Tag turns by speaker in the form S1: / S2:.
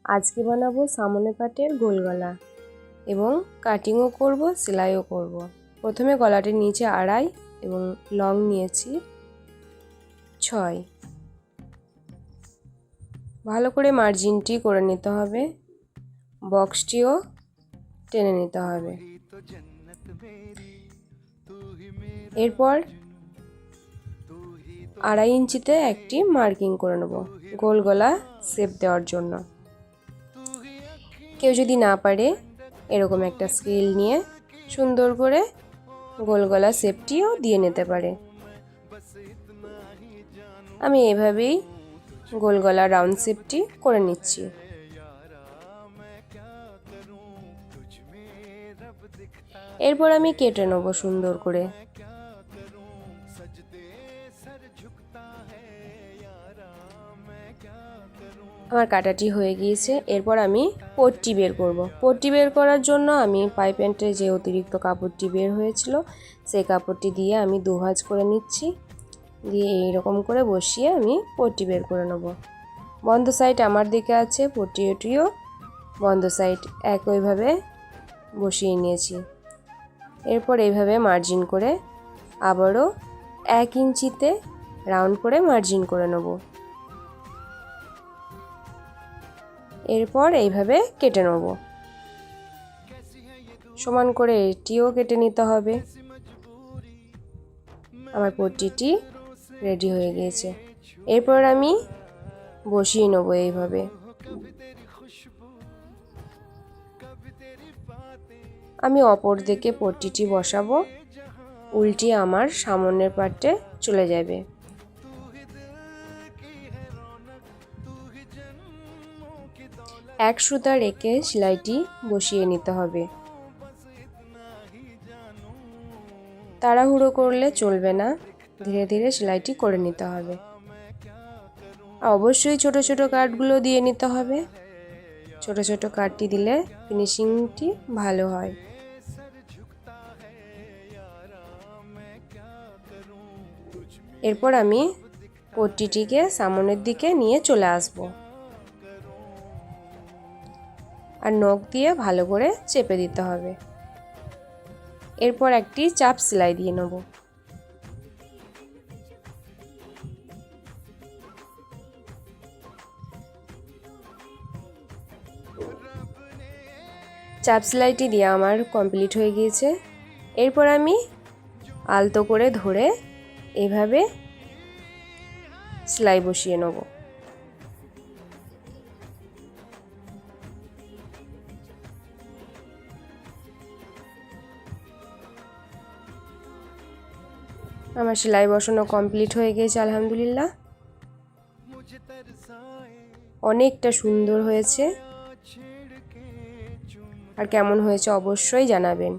S1: আজকে বানাবো সামনে পাটের গোল গলা এবং কাটিংও করব, সেলাইও করব। প্রথমে গলাটির নিচে 2.5 এবং লং নিয়েছি 6। ভালো করে মার্জিনটি করে নিতে হবে, বক্সটিও টেনে নিতে হবে। এরপর 2.5 ইঞ্চিতে একটি মার্কিং করে নেব গোল গলা শেপ দেওয়ার জন্য। কেউ যদি না পারে এরকম একটা স্কেল নিয়ে সুন্দর করে গোল গলা শেপটিও দিয়ে নিতে পারে। আমি এভাবেই গোল গলা রাউন্ড শেপটি করে নিচ্ছি। এরপর আমি কেটে নেব সুন্দর করে। আমার কাটাটি হয়ে গিয়েছে। এরপর আমি পট্টি বের করব। পট্টি বের করার জন্য আমি পাই প্যান্টের যে অতিরিক্ত কাপড়টি বের হয়েছিল সেই কাপড়টি দিয়ে আমি 2 ভাঁজ করে নিচ্ছি। দিয়ে এইরকম করে বসিয়ে আমি পট্টি বের করে নেব। বন্ধ সাইড আমার দিকে আছে, পট্টিটিও বন্ধ সাইড একইভাবে বসিয়ে নিয়েছি। এরপর এইভাবে মার্জিন করে আবারও 1 ইঞ্চিতে রাউন্ড করে মার্জিন করে নেব। এরপর এইভাবে কেটে নেব। সমান করে এটিও কেটে নিতে হবে। আমার পট্টিটি রেডি হয়ে গিয়েছে। এরপর আমি বসিয়ে নেব এইভাবে। আমি অপর দিকে পট্টিটি বসাবো, উল্টি আমার সামনের পার্টে চলে যাবে। এক সুতা রেখে সেলাইটি বসিয়ে নিতে হবে। তাড়াহুড়ো করলে চলবে না, ধীরে ধীরে সেলাইটি করে নিতে হবে। অবশ্যই ছোট ছোট কাটগুলো দিয়ে নিতে হবে। ছোট ছোট কাটটি দিলে ফিনিশিংটি ভালো হয়। এরপর আমি পট্টিটিকে সামনের দিকে নিয়ে চলে আসব আর নখ দিয়ে ভালো করে চেপে দিতে হবে। এরপর একটি চাপ সেলাই দিয়ে নেব। চাপ সেলাইটি দিয়ে আমার কমপ্লিট হয়ে গিয়েছে। এরপর আমি আলতো করে ধরে এভাবে সেলাই বসিয়ে নেব। আমার সেলাই বসানো কমপ্লিট হয়ে গিয়েছে আলহামদুলিল্লাহ। অনেকটা সুন্দর হয়েছে। আর কেমন হয়েছে অবশ্যই জানাবেন।